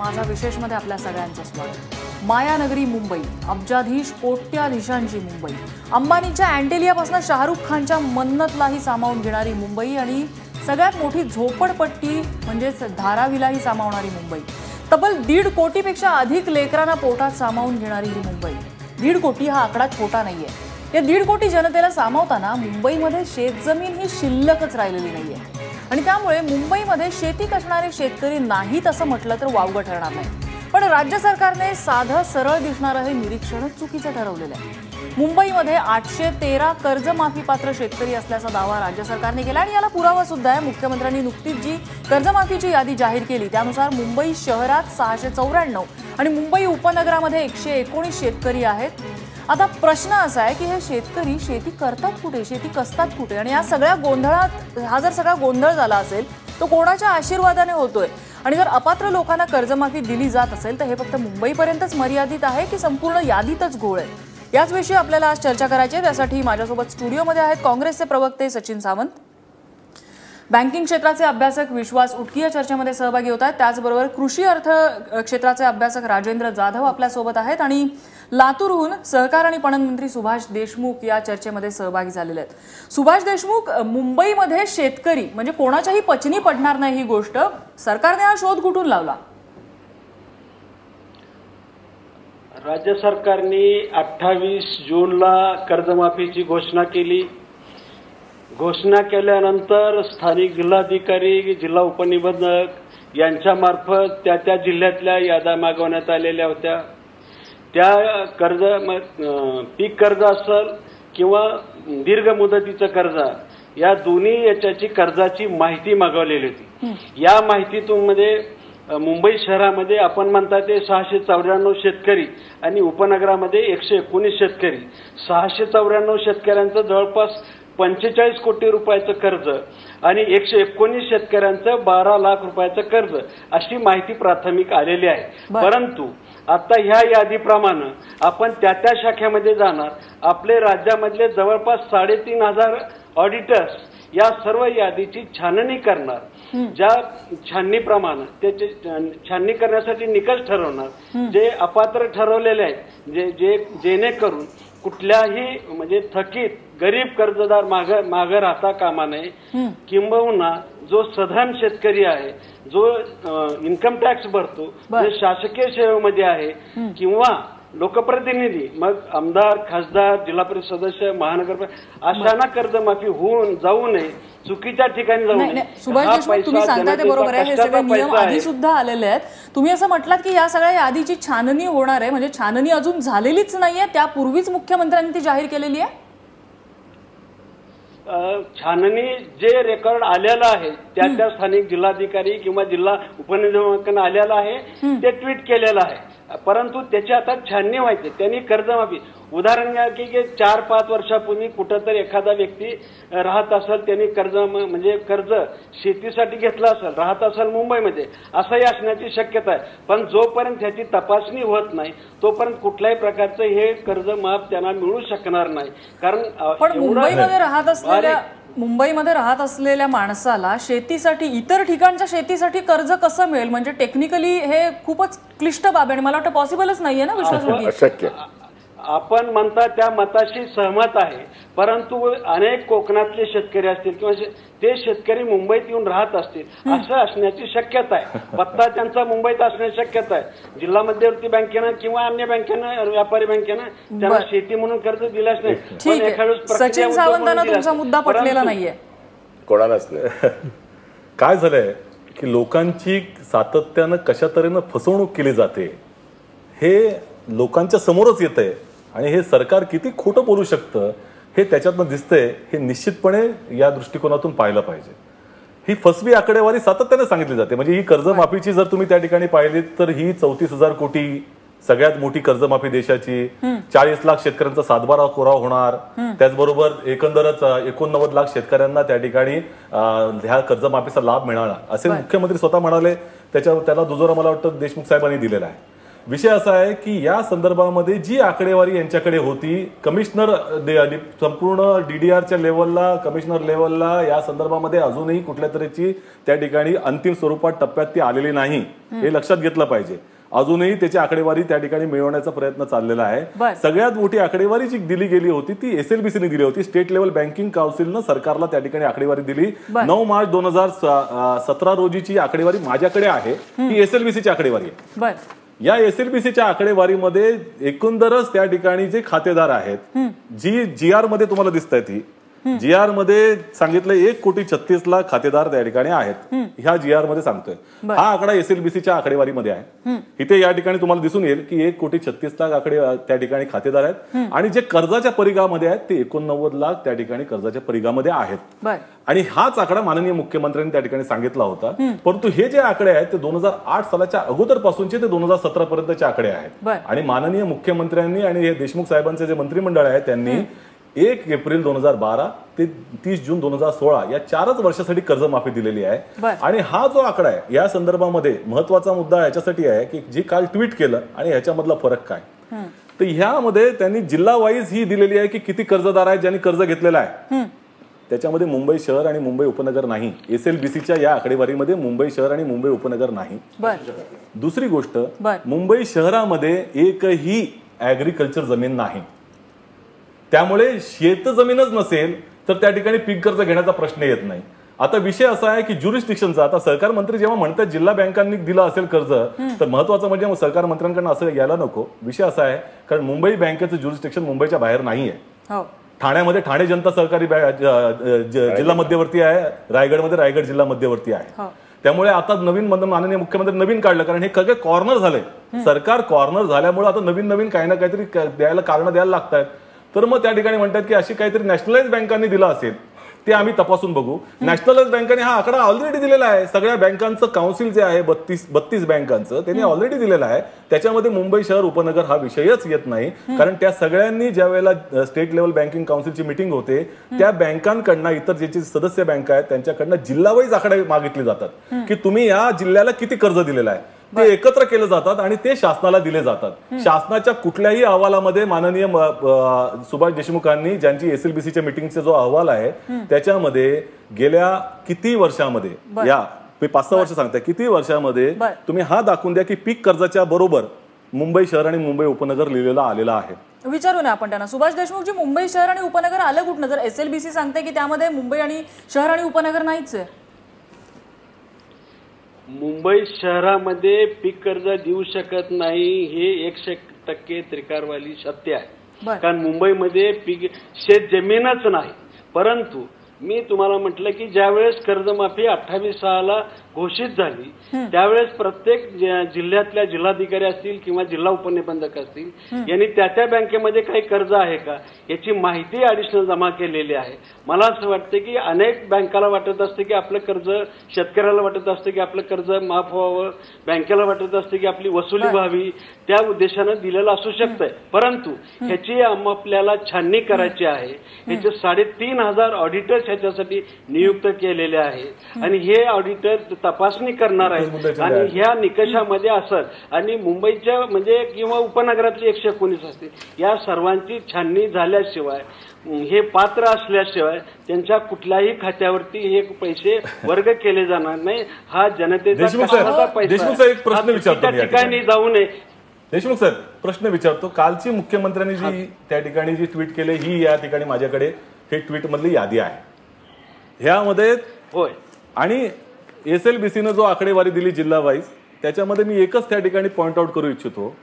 माझा विशेषमध्ये आपल्या सगळ्यांचं स्वागत। मायानगरी मुंबई, अब्जाधीश कोट्याधीशांची मुंबई, अंबानीच्या अँटेलियापासून शाहरुख खानच्या मन्नतलाही सामावून घेणारी मुंबई आणि सगळ्यात मोठी झोपडपट्टी म्हणजेच धारावीलाही सामावणारी मुंबई, तब्बल 1.5 कोटीपेक्षा अधिक लेकरांना पोटात सामावून घेणारी ही मुंबई। 1.5 कोटी हा आकडा छोटा नाहीये। या 1.5 कोटी जनतेला सामावताना मुंबईमध्ये शेतजमीन ही शिल्लकच राहिलेली नाहीये आणि त्यामुळे मुंबईमध्ये शेती करणारे शेतकरी नाहीत असं म्हटलं तर वावगं ठरणार नाही। पण राज्य सरकारने साधं सरळ दिसणारं हे निरीक्षणच चुकीचं ठरवलेलं आहे। मुंबईमध्ये 813 कर्जमाफी पात्र शेतकरी असल्याचा दावा राज्य सरकारने केला आणि याला पुरावा सुद्धा आहे। मुख्यमंत्र्यांनी नुकतीच जी कर्जमाफीची यादी जाहीर केली त्यानुसार मुंबई शहरात 694 आणि मुंबई उपनगरामध्ये 119 शेतकरी आहेत। आता प्रश्न असा आहे की हे शेतकरी शेती करतात कुठे, शेती कसतात कुठे आणि या सगळ्या गोंधळात हा जर सगळा गोंधळ झाला असेल तो कोणाच्या आशीर्वादाने होतोय आणि जर अपात्र लोकांना कर्जमाफी दिली जात असेल तर हे फक्त मुंबईपर्यंतच मर्यादित आहे की संपूर्ण यादीतच घोळ आहे? याच विषयी आपल्याला आज चर्चा करायची आहे। त्यासाठी माझ्यासोबत स्टुडिओमध्ये आहेत काँग्रेसचे प्रवक्ते सचिन सावंत, बँकिंग क्षेत्राचे अभ्यासक विश्वास उटकी या चर्चेमध्ये सहभागी होत आहेत, त्याचबरोबर कृषी अर्थ क्षेत्राचे अभ्यासक राजेंद्र जाधव आपल्या सोबत आहेत आणि लातूरहून सहकार आणि पणन मंत्री सुभाष देशमुख या चर्चेमध्ये सहभागी झालेले आहेत। सुभाष देशमुख, मुंबईमध्ये शेतकरी म्हणजे कोणाच्याही पचनी पडणार नाही ही गोष्ट, सरकारने हा शोध कुठून लावला? राज्य सरकारने 28 जूनला कर्जमाफीची घोषणा केली। घोषणा केल्यानंतर स्थानिक जिल्हाधिकारी, जिल्हा उपनिबंधक यांच्या मार्फत त्या जिल्ह्यातल्या याद्या मागवण्यात आलेल्या होत्या। त्या कर्ज पीक कर्ज असेल किंवा दीर्घ मुदतीचं कर्ज, या दोन्ही याच्याची कर्जाची माहिती मागवलेली होती। या माहितीतून मध्ये मुंबई शहरामध्ये आपण म्हणता ते 694 शेतकरी आणि उपनगरामध्ये 119 शेतकरी, 694 शेतकऱ्यांचं जवळपास 45 कोटी रुपयाचं कर्ज आणि 119 शेतकऱ्यांचं 12 लाख रुपयाचं कर्ज अशी माहिती प्राथमिक आलेली आहे। परंतु आता ह्या यादीप्रमाणे आपण त्या शाखेमध्ये जाणार, आपले राज्यामधले जवळपास 3500 ऑडिटर्स या सर्व यादीची छाननी करणार। ज्या छाननीप्रमाणे त्याचे छाननी करण्यासाठी निकष ठरवणार, जे अपात्र ठरवलेले आहेत, जेणेकरून कुठल्याही म्हणजे थकीत गरीब कर्जदार मागे राहता कामा नये, किंबहुना जो सधन शेतकरी आहे, जो इन्कम टॅक्स भरतो, जो शासकीय सेवेमध्ये आहे किंवा लोकप्रतिनिधी, मग आमदार, खासदार, जिल्हा परिषद सदस्य, महानगरपालिका, अशांना कर्जमाफी होऊन जाऊ नये, चुकीच्या ठिकाणी जाऊ नये। सुभाष देशमुख, तुम्ही सांगताय ते बरोबर आहे, हे सगळे नियम आधी सुद्धा आलेले आहेत। तुम्ही असं म्हटलात की या सगळ्या यादीची छाननी होणार आहे, म्हणजे छाननी अजून झालेलीच नाहीये, त्यापूर्वीच मुख्यमंत्र्यांनी ती जाहीर केलेली आहे? छाननी जे रेकॉर्ड आलेलं आहे त्या स्थानिक जिल्हाधिकारी किंवा जिल्हा उपनिबंधकांना आलेलं आहे, ते ट्विट केलेलं आहे। परंतु त्याची आता छाननी व्हायची, त्यांनी कर्जमाफी उदाहरण घ्या की 4-5 वर्षापूर्वी कुठंतरी एखादा व्यक्ती राहत असेल, त्यांनी कर्ज शेतीसाठी घेतलं असेल, राहत असेल मुंबईमध्ये, असंही असण्याची शक्यता आहे। पण जोपर्यंत त्याची तपासणी होत नाही तोपर्यंत कुठल्याही प्रकारचं हे कर्ज माफ त्यांना मिळू शकणार नाही। कारण मुंबईमध्ये राहत असलेल्या माणसाला शेतीसाठी, इतर ठिकाणच्या शेतीसाठी कर्ज कसं मिळेल? म्हणजे टेक्निकली हे खूपच क्लिष्ट बाब आहे, मला वाटतं पॉसिबलच नाहीये ना विश्वास? आपण म्हणता त्या मताशी सहमत आहे, परंतु अनेक कोकणातले शेतकरी असतील किंवा ते शेतकरी मुंबईत येऊन राहत असतील, असं असण्याची शक्यता आहे। पत्ता त्यांचा मुंबईत असण्याची शक्यता आहे। जिल्हा मध्यवर्ती बँकेनं किंवा अन्य बँकेनं, व्यापारी बँकेनं त्यांना शेती म्हणून कर्ज दिलंच नाही। ठीक आहे, सचिन सावंतांना तुमचा मुद्दा पटलेला नाहीये कोणालाच नाही। काय झालंय की लोकांची सातत्यानं कशा तऱ्हेनं फसवणूक केली जाते हे लोकांच्या समोरच येत आहे आणि हे सरकार किती खोटं बोलू शकतं हे त्याच्यातनं दिसतंय। हे निश्चितपणे या दृष्टिकोनातून पाहिलं पाहिजे। ही फसवी आकडेवारी सातत्याने सांगितली जाते। म्हणजे ही कर्जमाफीची जर तुम्ही त्या ठिकाणी पाहिलीत तर ही 34,000 कोटी सगळ्यात मोठी कर्जमाफी देशाची, 40 लाख शेतकऱ्यांचा 7-12 कोरा होणार, त्याचबरोबर एकंदरच 89 लाख शेतकऱ्यांना त्या ठिकाणी ह्या कर्जमाफीचा लाभ मिळाला असे मुख्यमंत्री स्वतः म्हणाले। त्याला दुजोरा मला वाटतं देशमुख साहेबांनी दिलेला आहे। विषय असा आहे की या संदर्भामध्ये जी आकडेवारी यांच्याकडे होती, कमिशनर संपूर्ण डीडीआरच्या लेवलला, कमिशनर लेवलला या संदर्भामध्ये अजूनही कुठल्या तऱ्हेची त्या ठिकाणी अंतिम स्वरूपात टप्प्यात ती आलेली नाही, हे लक्षात घेतलं पाहिजे. अजूनही त्याची आकडेवारी त्या ठिकाणी मिळवण्याचा प्रयत्न चाललेला आहे. सगळ्यात मोठी आकडेवारी जी दिली गेली होती ती एसएलबीसीने दिली होती. स्टेट लेवल बँकिंग काउन्सिलनं सरकारला त्या ठिकाणी आकडेवारी दिली. 9 मार्च 2017 रोजीची आकडेवारी माझ्याकडे आहे, ही एसएलबीसीची आकडेवारी आहे. या एसएलबीसीच्या आकडेवारीमध्ये एकंदरच त्या ठिकाणी जे खातेदार आहेत, जी जीआर मध्ये तुम्हाला दिसत आहे, ती जीआर मध्ये सांगितलं 1,36,00,000 खातेदार त्या ठिकाणी आहेत. ह्या जीआर मध्ये सांगतोय. हा आकडा एसएलबीसीच्या आकडेवारीमध्ये आहे. इथे या ठिकाणी तुम्हाला दिसून येईल की 1,36,00,000 आकडे त्या ठिकाणी खातेदार आहेत आणि जे कर्जाच्या परिघामध्ये आहेत ते 89,00,000 त्या ठिकाणी कर्जाच्या परिघामध्ये आहेत. आणि हाच आकडा माननीय मुख्यमंत्र्यांनी त्या ठिकाणी सांगितला होता. परंतु हे जे आकडे आहेत ते 2008 सालाच्या अगोदर पासूनचे ते 2017 पर्यंतचे आकडे आहेत. आणि माननीय मुख्यमंत्र्यांनी आणि हे देशमुख साहेबांचे जे मंत्रिमंडळ आहे त्यांनी 1 एप्रिल 2012 ते 30 जून 2016 या 4च वर्षासाठी कर्जमाफी दिलेली आहे. आणि हा जो आकडा आहे या संदर्भामध्ये महत्वाचा मुद्दा याच्यासाठी आहे की जे काल ट्विट केलं आणि ह्याच्यामधला फरक काय, तर ह्यामध्ये त्यांनी जिल्हा वाईज ही दिलेली आहे की किती कर्जदार आहेत ज्यांनी कर्ज घेतलेला आहे. त्याच्यामध्ये मुंबई शहर आणि मुंबई उपनगर नाही. एसएलबीसीच्या या आकडेवारीमध्ये मुंबई शहर आणि मुंबई उपनगर नाही. दुसरी गोष्ट, मुंबई शहरामध्ये एकही ऍग्रिकल्चर जमीन नाही. त्यामुळे शेतजमीनच नसेल तर त्या ठिकाणी पीक कर्ज घेण्याचा प्रश्न येत नाही. आता विषय असा आहे की ज्युरिस्डिक्शनचा, आता सहकार मंत्री जेव्हा म्हणतात जिल्हा बँकांनी दिलं असेल कर्ज, तर महत्वाचं म्हणजे सहकार मंत्र्यांकडून असं यायला नको. विषय असा आहे कारण मुंबई बँकेचं ज्युरिस्डिक्शन मुंबईच्या बाहेर नाहीये. ठाण्यामध्ये ठाणे जनता सहकारी जिल्हा मध्यवर्ती आहे, रायगडमध्ये रायगड जिल्हा मध्यवर्ती आहे. त्यामुळे आता नवीन माननीय मुख्यमंत्री नवीन काढलं कारण हे सगळे कॉर्नर झाले. सरकार कॉर्नर झाल्यामुळे आता नवीन काही ना काहीतरी द्यायला कारण द्यायला लागतात. तर मग त्या ठिकाणी म्हणतात की अशी काहीतरी नॅशनलाइज बँकांनी दिलं असेल ते आम्ही तपासून बघू. नॅशनलाइज बँकांनी हा आकडा ऑलरेडी दिलेला आहे. सगळ्या बँकांचं काउन्सिल जे आहे 32 बँकांचं त्यांनी ऑलरेडी दिलेलं आहे. त्याच्यामध्ये मुंबई शहर उपनगर हा विषयच येत नाही. कारण त्या सगळ्यांनी ज्या वेळेला स्टेट लेवल बँकिंग काउन्सिलची मीटिंग होते त्या बँकांकडनं, इतर ज्याचे सदस्य बँका आहेत त्यांच्याकडनं जिल्हावाईज आकडे मागितले जातात की तुम्ही या जिल्ह्याला किती कर्ज दिलेलं आहे. ते एकत्र केले जातात आणि ते शासनाला दिले जातात. शासनाच्या कुठल्याही अहवालामध्ये माननीय सुभाष देशमुखांनी ज्यांची एसएलबीसीच्या मीटिंगचा जो अहवाल आहे त्याच्यामध्ये गेल्या किती वर्षामध्ये, या 5-6 वर्ष सांगताय, किती वर्षामध्ये तुम्ही हा दाखवून द्या की पीक कर्जाच्या बरोबर मुंबई शहर आणि मुंबई उपनगर लिहिलेला आलेला आहे. विचारू ना आपण त्यांना. सुभाष देशमुखजी, मुंबई शहर आणि उपनगर आलं कुठनं जर एसएलबीसी सांगते की त्यामध्ये मुंबई आणि शहर आणि उपनगर नाहीच आहे? मुंबई शहरामध्ये पीक कर्ज देऊ शकत नाही हे 100% त्रिकारवाली सत्य आहे. कारण मुंबईमध्ये पीक शेत जमीनच नाही. परंतु मी तुम्हाला म्हटलं की ज्यावेळेस कर्जमाफी 28/6 घोषित झाली त्यावेळेस प्रत्येक जिल्ह्यातल्या जिल्हाधिकारी असतील किंवा जिल्हा उपनिबंधक असतील यांनी त्या बँकेमध्ये काही कर्ज आहे का याची माहिती ऍडिशनल जमा केलेली आहे. मला असं वाटतं की अनेक बँकाला वाटत असते की आपलं कर्ज, शेतकऱ्याला वाटत असतं की आपलं कर्ज माफ व्हावं, बँकेला वाटत असते की आपली वसुली व्हावी, त्या उद्देशानं दिलेलं असू शकतंय. परंतु ह्याची आपल्याला छाननी करायची आहे. ह्याचे 3,500 ऑडिटर्स ह्याच्यासाठी नियुक्त केलेले आहेत आणि हे ऑडिटर तपासणी करणार आहेत आणि ह्या निकषामध्ये असत आणि मुंबईच्या म्हणजे किंवा उपनगरातली 119 असतील या सर्वांची छाननी झाल्याशिवाय, हे पात्र असल्याशिवाय त्यांच्या कुठल्याही खात्यावरती हे पैसे वर्ग केले जाणार नाही. हा जनतेचा पैसा ठिकाणी जाऊ नये. देशमुख सर, प्रश्न विचारतो. कालची मुख्यमंत्र्यांनी जी त्या ठिकाणी जी ट्विट केले ही या ठिकाणी माझ्याकडे हे ट्विट मधली यादी आहे. ह्यामध्ये होय आणि एसएलबीसीनं जो आकडेवारी दिली जिल्हा वाईज त्याच्यामध्ये मी एकच त्या ठिकाणी पॉइंट आउट करू इच्छितो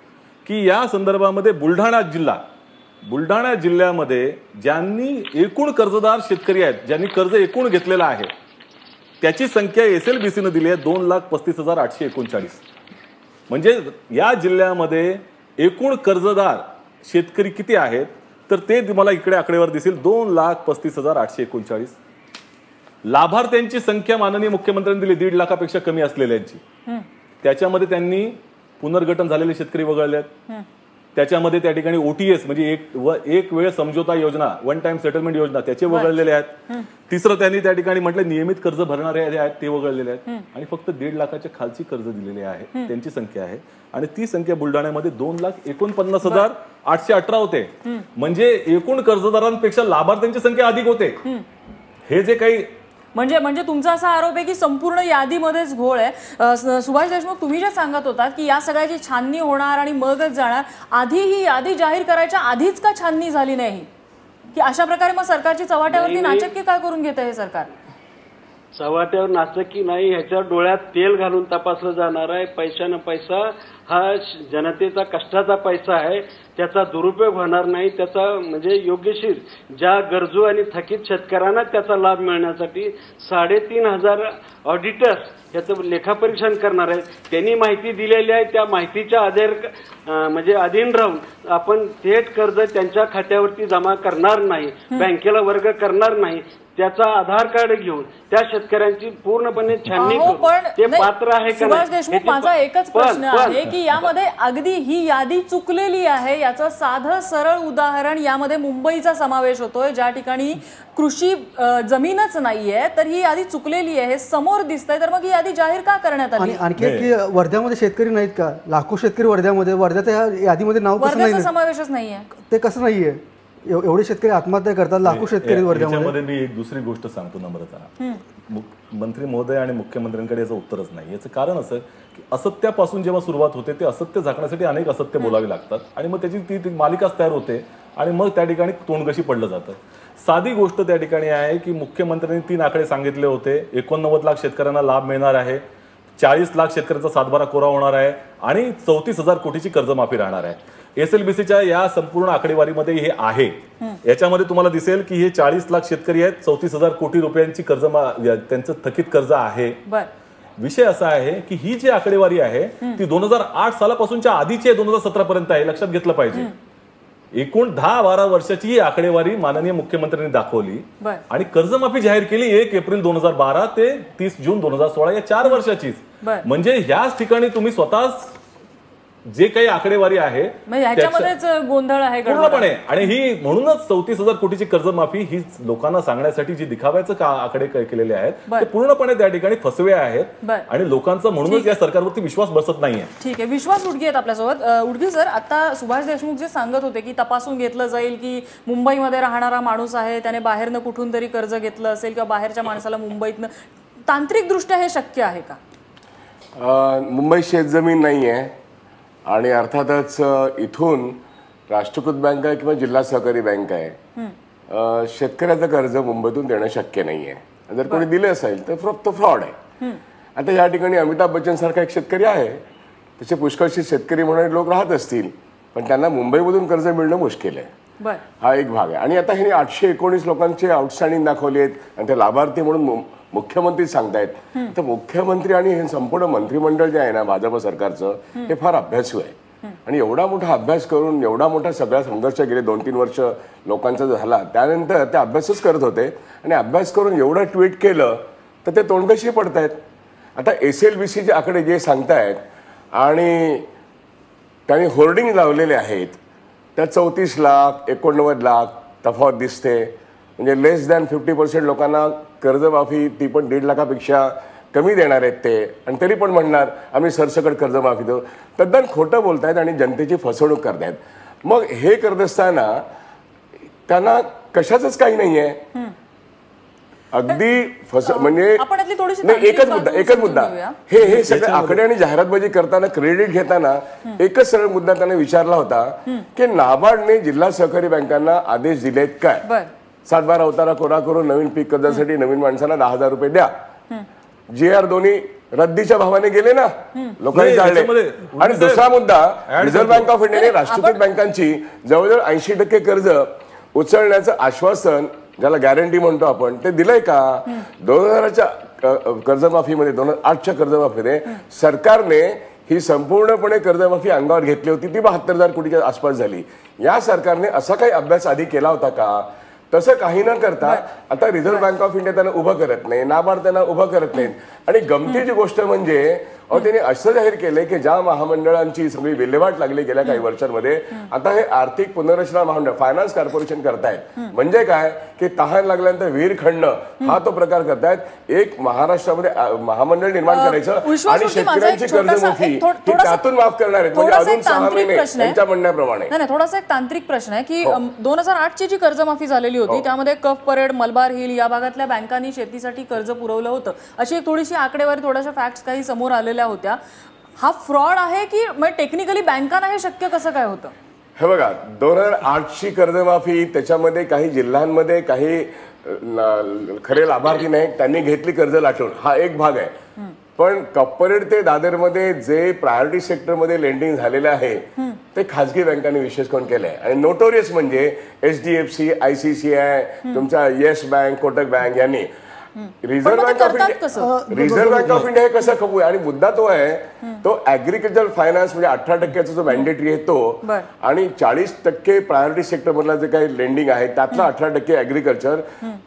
की या संदर्भामध्ये बुलढाणा जिल्ह्यामध्ये ज्यांनी एकूण कर्जदार शेतकरी आहेत, ज्यांनी कर्ज एकूण घेतलेलं आहे त्याची संख्या एसएलबीसीनं दिली आहे 2,35,839. म्हणजे या जिल्ह्यामध्ये एकूण कर्जदार शेतकरी किती आहेत तर ते तुम्हाला इकडे आकडेवारी दिसेल 2,35,839. लाभार्थ्यांची संख्या माननीय मुख्यमंत्र्यांनी दिली 1.5 लाखापेक्षा कमी असलेल्यांची. त्याच्यामध्ये त्यांनी पुनर्गठन झालेले शेतकरी वगळलेत, त्याच्यामध्ये त्या ठिकाणी OTS म्हणजे एक वेळ समझोता योजना, वन टाइम सेटलमेंट योजना त्याचे वगळलेले आहेत. तिसरं त्यांनी त्या ठिकाणी म्हटलं नियमित कर्ज भरणारे आहेत ते वगळलेले आहेत. आणि फक्त 1.5 लाखाच्या खालची कर्ज दिलेली आहे त्यांची संख्या आहे. आणि ती संख्या बुलढाण्यामध्ये 2,49,818 होते. म्हणजे एकूण कर्जदारांपेक्षा लाभार्थ्यांची संख्या अधिक होते. हे जे काही म्हणजे तुमचा असा आरोप आहे की संपूर्ण यादीमध्येच घोळ आहे. सुभाष देशमुख, तुम्ही जे सांगत होतात की या सगळ्याची छाननी होणार आणि मगच जाणार, आधी ही यादी जाहीर करायच्या आधीच का छाननी झाली नाही? की अशा प्रकारे मग सरकारची चव्हाट्यावरती नाचक्की काय करून घेतं हे सरकार? चव्हाट्यावर नाचक्की नाही, ह्याच्यावर डोळ्यात तेल घालून तपासलं जाणार आहे. पैशानं पैसा हा जनतेचा कष्टाचा पैसा आहे, त्याचा दुरुपयोग होणार नाही. त्याचा म्हणजे योग्यशीर ज्या गरजू आणि थकीत शेतकऱ्यांना त्याचा लाभ मिळण्यासाठी 3,500 ऑडिटर्स याचं लेखापरीक्षण करणार आहेत. त्यांनी माहिती दिलेली आहे. त्या माहितीच्या अधीन राहून आपण थेट कर्ज त्यांच्या खात्यावरती जमा करणार नाही, बँकेला वर्ग करणार नाही. त्याचा आधार कार्ड घेऊन त्या शेतकऱ्यांची पूर्णपणे छाननी करून ते पात्र आहे का सुभाष देशमुख, माझा एकच प्रश्न आहे की यामध्ये अगदी ही यादी चुकलेली आहे याचं साधं सरळ उदाहरण यामध्ये मुंबईचा समावेश होतोय, ज्या ठिकाणी कृषी जमीनच नाहीये, तर ही यादी चुकलेली आहे हे समोर दिसतंय. तर मग ही यादी जाहीर का करण्यात आली? आणखी की वर्ध्यामध्ये शेतकरी नाहीत का? लाखो शेतकरी वर्ध्याच्या यादीमध्ये नाव कसं नाही? वर्ध्याचा समावेशच नाहीये. ते कसं नाहीये? एवढे शेतकरी आत्महत्या करतात, लाखो शेतकरी वर्ध्यामध्ये. मी एक दुसरी गोष्ट सांगतो नम्रता. मंत्री महोदय आणि मुख्यमंत्र्यांकडे याचं उत्तरच नाही. याचं कारण असं की असत्यापासून जेव्हा सुरुवात होते ते असत्य झाकण्यासाठी अनेक असत्य बोलावे लागतात आणि मग त्याची ती मालिकाच तयार होते आणि मग त्या ठिकाणी तोंडघशी पडलं जातं. साधी गोष्ट त्या ठिकाणी आहे की मुख्यमंत्र्यांनी 3 आकडे सांगितले होते. 89 लाख शेतकऱ्यांना लाभ मिळणार आहे, 40 लाख शेतकऱ्यांचा सातबारा कोरा होणार आहे आणि 34,000 कोटीची कर्जमाफी राहणार आहे. SLBCच्या या संपूर्ण आकडेवारीमध्ये हे आहे. याच्यामध्ये तुम्हाला दिसेल की हे 40 लाख शेतकरी आहेत, 34,000 कोटी रुपयांची त्यांचं थकीत कर्ज आहे. विषय असा आहे की ही जी आकडेवारी आहे ती 2008 सालापासूनच्या आधीची आहे, 2017 पर्यंत आहे. लक्षात घेतलं पाहिजे. एकूण 10-12 वर्षाची ही आकडेवारी माननीय मुख्यमंत्र्यांनी दाखवली आणि कर्जमाफी जाहीर केली 1 एप्रिल 2012 ते 30 जून 2016 या 4 वर्षाचीच. म्हणजे ह्याच ठिकाणी तुम्ही स्वतःच जे काही आकडेवारी आहे ह्याच्यामध्येच गोंधळ आहे पूर्णपणे. आणि ही म्हणूनच 34,000 कोटीची कर्जमाफी ही लोकांना सांगण्यासाठी जी दिखाव्याचं आकडे केलेले आहेत ते पूर्णपणे त्या ठिकाणी फसवे आहेत आणि लोकांचा म्हणूनच या सरकारवरती विश्वास बसत नाहीये. ठीक आहे, विश्वास उडगी आहेत आपल्यासोबत. उडगी सर, आता सुभाष देशमुख जे सांगत होते की तपासून घेतलं जाईल की मुंबईमध्ये राहणारा माणूस आहे, त्याने बाहेरनं कुठून तरी कर्ज घेतलं असेल किंवा बाहेरच्या माणसाला मुंबईतनं, तांत्रिकदृष्ट्या हे शक्य आहे का? मुंबई शेतजमीन नाहीये आणि अर्थातच इथून राष्ट्रीयकृत बँक आहे किंवा जिल्हा सहकारी बँक आहे, शेतकऱ्याचं कर्ज मुंबईतून देणं शक्य नाहीये. जर कोणी दिलं असेल तर तो फ्रॉड आहे. आता या ठिकाणी अमिताभ बच्चन सारखा एक शेतकरी आहे, तसे पुष्कळशी शेतकरी म्हणून लोक राहत असतील, पण त्यांना मुंबईमधून कर्ज मिळणं मुश्किल आहे. हा एक भाग आहे. आणि आता हे 819 लोकांचे आउटस्टँडिंग दाखवले आहेत आणि ते लाभार्थी म्हणून मुख्यमंत्री सांगतायत. तर मुख्यमंत्री आणि हे संपूर्ण मंत्रिमंडळ जे आहे ना भाजप सरकारचं, हे फार अभ्यासू आहे. आणि एवढा मोठा अभ्यास करून एवढा मोठा सगळा संघर्ष गेले 2-3 वर्ष लोकांचा झाला, त्यानंतर ते अभ्यासच करत होते आणि अभ्यास करून एवढं ट्विट केलं तर ते तोंडकशी पडतायत. आता SLBCचे आकडे जे सांगतायत आणि त्यांनी होर्डिंग लावलेले आहेत त्या 34 लाख 89 लाख तफावत दिसते. म्हणजे लेस दॅन 50% लोकांना कर्जमाफी, ती पण 1.5 लाखापेक्षा कमी देणार आहेत ते, आणि तरी पण म्हणणार आम्ही सरसकट कर्जमाफी देऊ. तद्दन खोटं बोलतायत आणि जनतेची फसवणूक करतायत. मग हे करत असताना त्यांना कशाचंच काही नाहीये. अगदी म्हणजे एकच मुद्दा हे सगळे आकडे आणि जाहिरातबाजी करताना क्रेडिट घेताना एकच सरळ मुद्दा त्यांना विचारला होता की नाबार्डने जिल्हा सहकारी बँकांना आदेश दिलेत काय? 7-12 उतारा कोरा करून नवीन पीक कर्जासाठी नवीन माणसांना 10,000 रुपये द्या. JR दोन्ही रद्दीच्या भावाने गेले ना, लोकांनी जाळले. आणि दुसरा मुद्दा, रिझर्व्ह बँक ऑफ इंडियाने राष्ट्रीयकृत बँकांची जवळजवळ 80% कर्ज उचलण्याचं आश्वासन, ज्याला गॅरंटी म्हणतो आपण, ते दिलंय का? 2000च्या कर्जमाफीमध्ये 2008च्या कर्जमाफीमध्ये सरकारने ही संपूर्णपणे कर्जमाफी अंगावर घेतली होती, ती 72,000 कोटीच्या आसपास झाली. या सरकारने असा काही अभ्यास आधी केला होता का? तसं काही न करता आता रिझर्व्ह बँक ऑफ इंडिया त्यांना उभं करत नाही, नाबार्ड त्यांना उभं करत नाहीत. आणि गमतीची गोष्ट म्हणजे अहो त्यांनी असं जाहीर केलंय की ज्या महामंडळांची सगळी विल्हेवाट लागली गेल्या काही वर्षांमध्ये, आता हे आर्थिक पुनर्रचना महामंडळ फायनान्स कॉर्पोरेशन करतायत. म्हणजे काय की तहान लागल्यानंतर विहीर खणणं हा तो प्रकार करतायत. एक महाराष्ट्रामध्ये महामंडळ निर्माण करायचं आणि शेतकऱ्यांची कर्जमाफी ही त्यातून माफ करणार आहेत. म्हणजे अजून 6 महिने त्यांच्या म्हणण्याप्रमाणे. नाही, थोडासा एक तांत्रिक प्रश्न आहे की 2008ची जी कर्जमाफी झालेली होती त्यामध्ये कफ परेड, मलबार हिल या भागातल्या बँकांनी शेतीसाठी कर्ज पुरवलं होतं, अशी एक थोडीशी आकडेवारी, थोड्याशा फॅक्ट्स काही समोर आलेल्या होत्या. हा फ्रॉड आहे की टेक्निकली बँकांना हे शक्य कसं काय होतं? हे बघा, 2008ची कर्जमाफी त्याच्यामध्ये काही जिल्ह्यांमध्ये काही खरे लाभार्थी नाही त्यांनी घेतली कर्ज लाटून, हा एक भाग आहे. पण कपरेड ते दादरमध्ये जे प्रायोरिटी सेक्टरमध्ये लेंडिंग झालेलं आहे ते खासगी बँकांनी विशेष करून केलंय. आणि नोटोरियस म्हणजे HDFC, ICICI, तुमचा येस बँक, कोटक बँक यांनी. रिझर्व्ह बँक ऑफ इंडिया हे कसं खपू आहे? आणि मुद्दा तो आहे, तो ऍग्रिकल्चर फायनान्स म्हणजे 18% जो मॅन्डेटरी आहे तो, आणि 40% प्रायोरिटी सेक्टर मधला जे काही लेंडिंग आहे त्यातला 18% ऍग्रिकल्चर,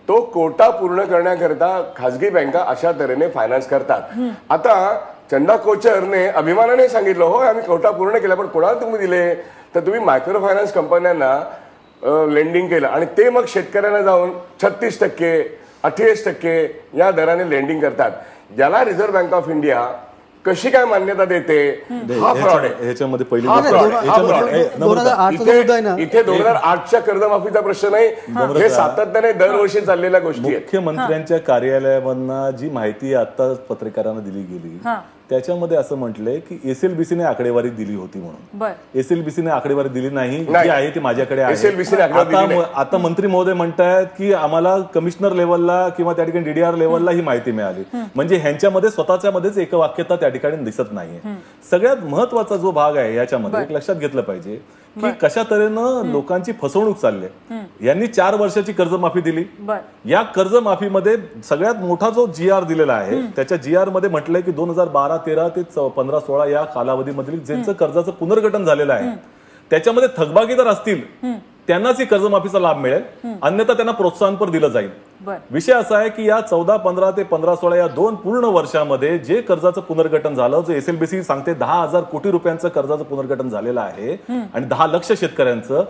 तो कोटा पूर्ण करण्याकरता खासगी बँका अशा तऱ्हेने फायनान्स करतात. आता चंदा कोचरने अभिमानाने सांगितलं, हो आम्ही कोटा पूर्ण केला, पण कोणाला तुम्ही दिले? तर तुम्ही मायक्रो फायनान्स कंपन्यांना लेंडिंग केलं आणि ते मग शेतकऱ्यांना जाऊन 36%, 28% या दराने लेंडिंग करतात. याला रिझर्व्ह बँक ऑफ इंडिया कशी काय मान्यता देते? हा फ्रॉड आहे. ह्याच्यामध्ये पहिली इथे 2008च्या कर्जमाफीचा प्रश्न नाही, हे सातत्याने दरवर्षी चाललेल्या गोष्टी आहेत. मुख्यमंत्र्यांच्या कार्यालयामधनं जी माहिती आता पत्रकारांना दिली गेली त्याच्यामध्ये असं म्हटलंय की SLBCने आकडेवारी दिली होती म्हणून. SLBCने आकडेवारी दिली नाही, जी आहे ती माझ्याकडे आहे. आता मंत्री महोदय म्हणतायत की आम्हाला कमिशनर लेवलला किंवा त्या ठिकाणी DDR लेवलला ही माहिती मिळाली. म्हणजे ह्यांच्यामध्ये स्वतःच्या मध्येच एकवाक्यता त्या ठिकाणी दिसत नाहीये. सगळ्यात महत्वाचा जो भाग आहे याच्यामध्ये एक लक्षात घेतलं पाहिजे की कशा तऱ्हेनं लोकांची फसवणूक चालली. यांनी 4 वर्षाची कर्जमाफी दिली. या कर्जमाफीमध्ये सगळ्यात मोठा जो GR दिलेला आहे त्याच्या GR मध्ये म्हटलंय की 2012-13 ते 15-16 या कालावधीमधील ज्यांचं कर्जाचं पुनर्गठन झालेलं आहे त्याच्यामध्ये थकबाकीदार असतील त्यांनाच ही कर्जमाफीचा लाभ मिळेल, अन्यथा त्यांना प्रोत्साहनपर दिलं जाईल. विषय असा आहे की या 14-15 ते 15-16 या 2 पूर्ण वर्षामध्ये जे कर्जाचं पुनर्गठन झालं, जो SLBC सांगते 10,000 कोटी रुपयांचं कर्जाचं पुनर्गठन झालेलं आहे आणि 10 लक्ष शेतकऱ्यांचं,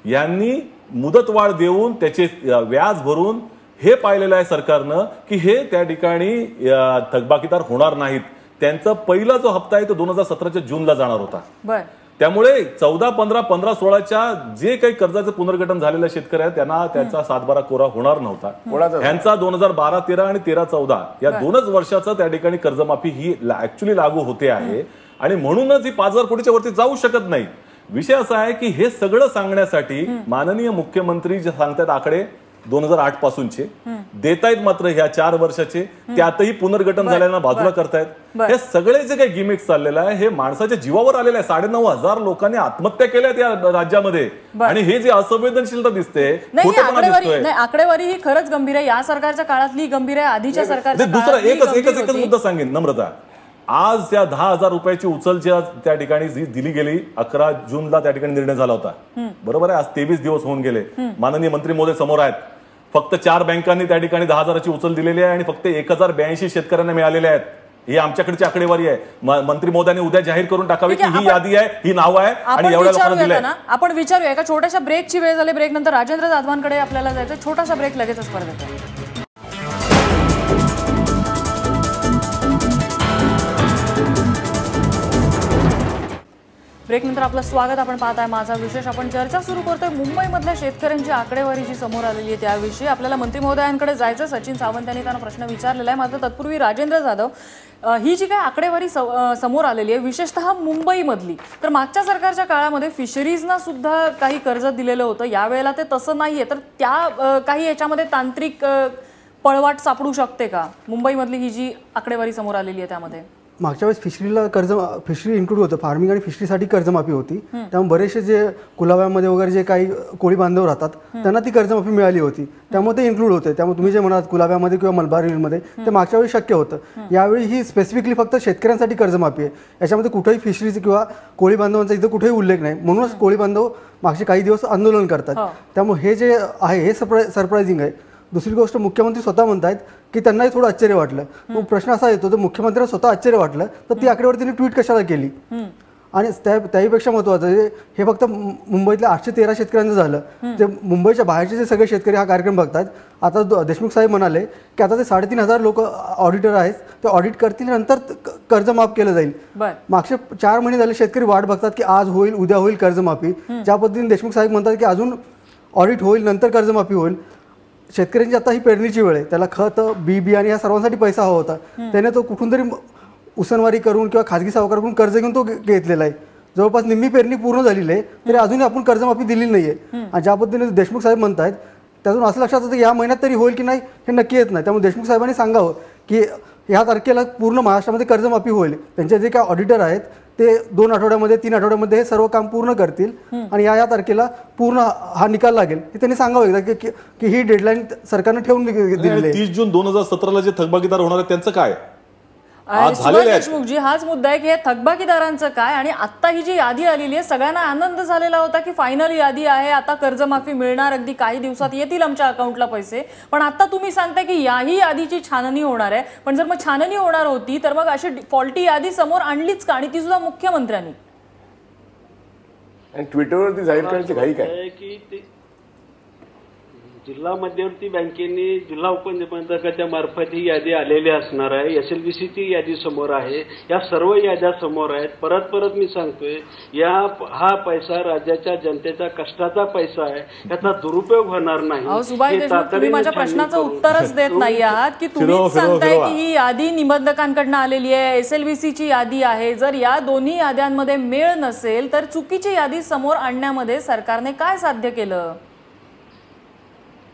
यांनी मुदतवाढ देऊन त्याचे व्याज भरून हे पाहिलेलं आहे सरकारनं की हे त्या ठिकाणी थकबाकीदार होणार नाहीत. त्यांचा पहिला जो हप्ता आहे तो 2017च्या जूनला जाणार होता. त्यामुळे 14-15, 15-16च्या जे काही कर्जाचं पुनर्गठन झालेलं शेतकरी आहेत त्यांना त्याचा 7-12 कोरा होणार नव्हता. ह्यांचा 2012-13 आणि 13-14 या 2च वर्षाचा त्या ठिकाणी कर्जमाफी ही ऍक्च्युली लागू होते आहे आणि म्हणूनच ही 5,000 कोटीच्या वरती जाऊ शकत नाही. विषय असा आहे की हे सगळं सांगण्यासाठी माननीय मुख्यमंत्री जे सांगतात आकडे 2008 पासूनचे देतायत, मात्र ह्या 4 वर्षाचे त्यातही पुनर्गठन झाल्यानं बाजूला करतायत. हे सगळे जे काही गिमिक्स चाललेलं आहे हे माणसाच्या जीवावर आलेलं आहे. 9,500 लोकांनी आत्महत्या केल्यात या राज्यामध्ये आणि हे जे असंवेदनशीलता दिसते, आकडेवारी ही खरंच गंभीर आहे. या सरकारच्या काळातली गंभीर आहे, आधीच्या सरकारच्या. दुसरा एकच मुद्दा सांगेन नम्रता, आज त्या 10,000 रुपयाची उचल त्या ठिकाणी जी दिली गेली 11 जूनला त्या ठिकाणी निर्णय झाला होता, बरोबर आहे. आज 23 दिवस होऊन गेले. माननीय मंत्री महोदय समोर आहेत. फक्त 4 बँकांनी त्या ठिकाणी 10,000ची उचल दिलेली आहे आणि फक्त 1082 शेतकऱ्यांना मिळालेले आहेत. ही आमच्याकडची आकडेवारी आहे. मंत्री महोदयांनी उद्या जाहीर करून टाकावी की ही यादी आहे, ही नाव आहे आणि एवढ्या लोकांना दिलंय. आपण विचारूया. एका छोट्याशा ब्रेकची वेळ झाली. ब्रेक नंतर राजेंद्र जाधवांकडे आपल्याला जायचं. छोटासा ब्रेक, लगेचच परत येतो. ब्रेक नंतर आपलं स्वागत. आपण पाहताय माझा विशेष. आपण चर्चा सुरू करतोय मुंबईमधल्या शेतकऱ्यांची आकडेवारी जी समोर आलेली आहे त्याविषयी. आपल्याला मंत्री महोदयांकडे जायचं. सचिन सावंत यांनी त्यांना प्रश्न विचारलेला आहे. मात्र तत्पूर्वी राजेंद्र जाधव, ही जी काही आकडेवारी समोर आलेली आहे विशेषतः मुंबईमधली, तर मागच्या सरकारच्या काळामध्ये फिशरीजना सुद्धा काही कर्ज दिलेलं होतं. यावेळेला ते तसं नाहीये, तर त्या काही याच्यामध्ये तांत्रिक पळवाट सापडू शकते का मुंबईमधली ही जी आकडेवारी समोर आलेली आहे त्यामध्ये? मागच्या वेळेस फिशरी इन्क्लूड होतं, फार्मिंग आणि फिशरीसाठी कर्जमाफी होती. त्यामुळे बरेचसे जे कुलाव्यामध्ये वगैरे जे काही कोळी बांधव राहतात त्यांना ती कर्जमाफी मिळाली होती, त्यामुळे ते इन्क्लूड होते. त्यामुळे तुम्ही जे म्हणाल कुलाव्यामध्ये किंवा मलबार हिलमध्ये ते मागच्या वेळी शक्य होतं. यावेळी ही स्पेसिफिकली फक्त शेतकऱ्यांसाठी कर्जमाफी आहे. याच्यामध्ये कुठेही फिशरीचं किंवा कोळी बांधवांचा इथं कुठेही उल्लेख नाही. म्हणूनच कोळी बांधव मागचे काही दिवस आंदोलन करतात. त्यामुळे हे जे आहे हे सरप्रायझिंग आहे. दुसरी गोष्ट मुख्यमंत्री स्वतः म्हणतायत की त्यांनाही थोडं आश्चर्य वाटलं. मग प्रश्न असा येतो, जर मुख्यमंत्र्यांना स्वतः आश्चर्य वाटलं तर ती आकडेवारी त्यांनी ट्विट कशाला केली. आणि त्याहीपेक्षा महत्त्वाचं हे फक्त मुंबईतल्या 813 शेतकऱ्यांचं झालं. जे मुंबईच्या बाहेरचे जे सगळे शेतकरी हा कार्यक्रम बघतात. आता देशमुख साहेब म्हणाले की आता ते 3,500 लोक ऑडिटर आहेत, ते ऑडिट करतील, नंतर कर्ज माफ केलं जाईल. मागचे 4 महिने झाले शेतकरी वाट बघतात की आज होईल, उद्या होईल कर्जमाफी. ज्या पद्धतीने देशमुख साहेब म्हणतात की अजून ऑडिट होईल, नंतर कर्जमाफी होईल. शेतकऱ्यांची आता ही पेरणीची वेळ आहे, त्याला खत, बी बियाणे या सर्वांसाठी पैसा हवा होता. त्याने तो कुठून तरी उसनवारी करून किंवा खाजगी सावकाराकडून कर्ज घेऊन तो घेतलेला आहे. जवळपास निम्मी पेरणी पूर्ण झालेली आहे, तरी अजूनही आपण कर्जमाफी दिलेली नाहीये. आणि ज्या पद्धतीने देशमुख साहेब म्हणतात त्यातून असं लक्षात येतं की या महिन्यात तरी होईल की नाही हे नक्की येत नाही. त्यामुळे देशमुख साहेबांनी सांगावं की ह्या तारखेला पूर्ण महाराष्ट्रामध्ये कर्जमाफी होईल. त्यांचे जे काय ऑडिटर आहेत ते 2 आठवड्यामध्ये 3 आठवड्यामध्ये हे सर्व काम पूर्ण करतील आणि या तारखेला पूर्ण हा निकाल लागेल हे त्यांनी सांगावं एकदा की ही डेडलाईन सरकारने ठेवून दिलेली आहे. 30 जून 2017ला जे थकबाकीदार होणार आहेत त्यांचं काय? सुभाष देशमुखजी, हाच मुद्दा आहे की हे थकबाकीदारांचं काय. आणि आता ही जी यादी आलेली आहे सगळ्यांना आनंद झालेला होता की फायनल यादी आहे, आता कर्जमाफी मिळणार, अगदी काही दिवसात येतील आमच्या अकाउंटला पैसे. पण आता तुम्ही सांगताय की याही यादीची छाननी होणार आहे. पण जर मग छाननी होणार होती तर मग अशी फॉल्टी यादी समोर आणलीच का, आणि ती सुद्धा मुख्यमंत्र्यांनी? आणि ट्विटरवरती जाहीर करण्याची घाई काय की जिल्हा मध्यवर्ती बँकेने जिल्हा उपनिबंधकाच्या मार्फत ही यादी आलेली असणार आहे. SLBCची यादी समोर आहे, या सर्व याद्या समोर आहेत. परत मी सांगतोय हा पैसा राज्याच्या जनतेचा कष्टाचा पैसा आहे, याचा दुरुपयोग होणार नाही. सुभाष देशमुख, तुम्ही माझ्या प्रश्नाचं उत्तरच देत नाही आहात की तुम्ही सांगताय की ही यादी निबंधकांकडनं आलेली आहे, SLBCची यादी आहे. जर या दोन्ही याद्यांमध्ये मेळ नसेल तर चुकीची यादी समोर आणण्यामध्ये सरकारने काय साध्य केलं?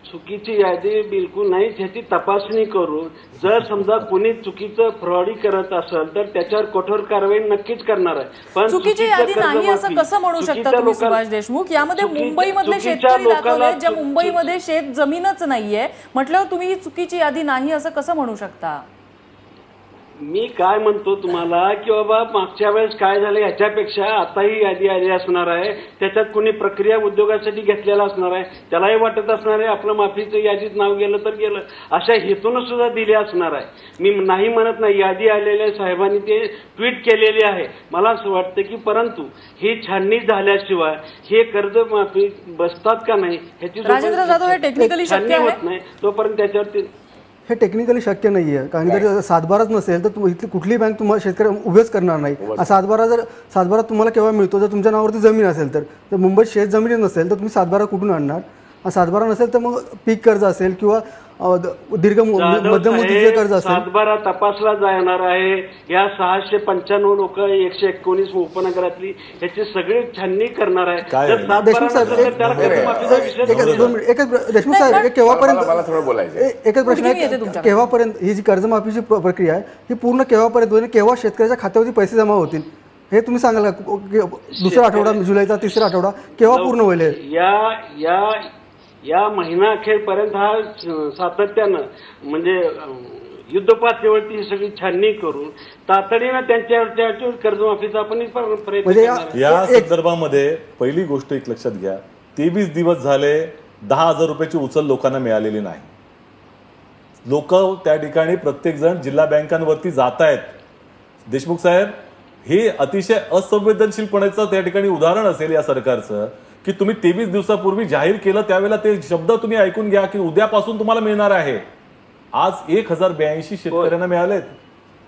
चुकीची यादी बिलकुल नाही, त्याची तपासणी करून जर समजा कुणी चुकीचं फ्रॉडी करत असेल तर त्याच्यावर कठोर कारवाई नक्कीच करणार आहे. पण चुकीची यादी नाही असं कसं म्हणू शकता तुम्ही सुभाष देशमुख? यामध्ये मुंबईमधले शेतकरी दाखवले ज्या मुंबईमध्ये शेत जमीनच नाहीये म्हटल्यावर तुम्ही ही चुकीची यादी नाही असं कसं म्हणू शकता? मी काय म्हणतो तुम्हाला की बाबा मागच्या वेळेस काय झालं याच्यापेक्षा आता ही यादी आली असणार आहे. त्याच्यात कुणी प्रक्रिया उद्योगासाठी घेतलेला असणार आहे, त्यालाही वाटत असणार आहे आपलं माफीचं यादीत नाव गेलं तर गेलं, अशा हेतून सुद्धा दिली असणार आहे. मी नाही म्हणत नाही, यादी आलेल्या साहेबांनी ते ट्विट केलेले आहे. मला असं वाटतं की परंतु ही छाननी झाल्याशिवाय हे कर्जमाफी बसतात का नाही ह्याची राजेंद्र जाधव हे टेक्निकली शक्य होत नाही तोपर्यंत त्याच्यावरती हे टेक्निकली शक्य नाही आहे. कारण जर 7/12च नसेल तर इथली कुठलीही बँक तुम्हाला शेतकरी उभेच करणार नाही. 7/12 तुम्हाला केव्हा मिळतो? जर तुमच्या नावावरती जमीन असेल तर मुंबईत शेत जमीन नसेल तर तुम्ही 7/12 कुठून आणणार? 7/12 नसेल तर मग पीक कर्ज असेल किंवा दीर्घ मध्यम मुदतीचे कर्ज असेल. 7/12 तपासला जाणार आहे. या 695 लोक 119 उपनगरातली याची सगळी छाननी करणार आहे. देशमुख साहेब केव्हापर्यंत मला थोडं बोलायचं एकच प्रश्न आहे, केव्हापर्यंत ही जी कर्जमाफीची प्रक्रिया आहे ही पूर्ण केव्हापर्यंत होईल? केव्हा शेतकऱ्याच्या खात्यावरती पैसे जमा होतील हे तुम्ही सांगाल का? दुसरा आठवडा, जुलैचा 3रा आठवडा केव्हा पूर्ण होईल? या महिना अखेरपर्यंत हा सातत्यानं म्हणजे युद्ध पातळीवरती सगळी छाननी करून तातडीनं त्यांच्या कर्जमाफीचा आपण प्रयत्न करणार. या संदर्भामध्ये पहिली गोष्ट एक लक्षात घ्या, 23 दिवस झाले 10,000 रुपयाची उचल लोकांना मिळालेली नाही. लोक त्या ठिकाणी प्रत्येक जण जिल्हा बँकांवरती जात आहेत. देशमुख साहेब, हे अतिशय असंवेदनशीलपणाचं त्या ठिकाणी उदाहरण असेल या सरकारचं की तुम्ही 23 दिवसापूर्वी जाहीर केलं त्यावेळेला ते शब्द तुम्ही ऐकून घ्या की उद्यापासून तुम्हाला मिळणार आहे. आज 1082 शेतकऱ्यांना मिळालेत.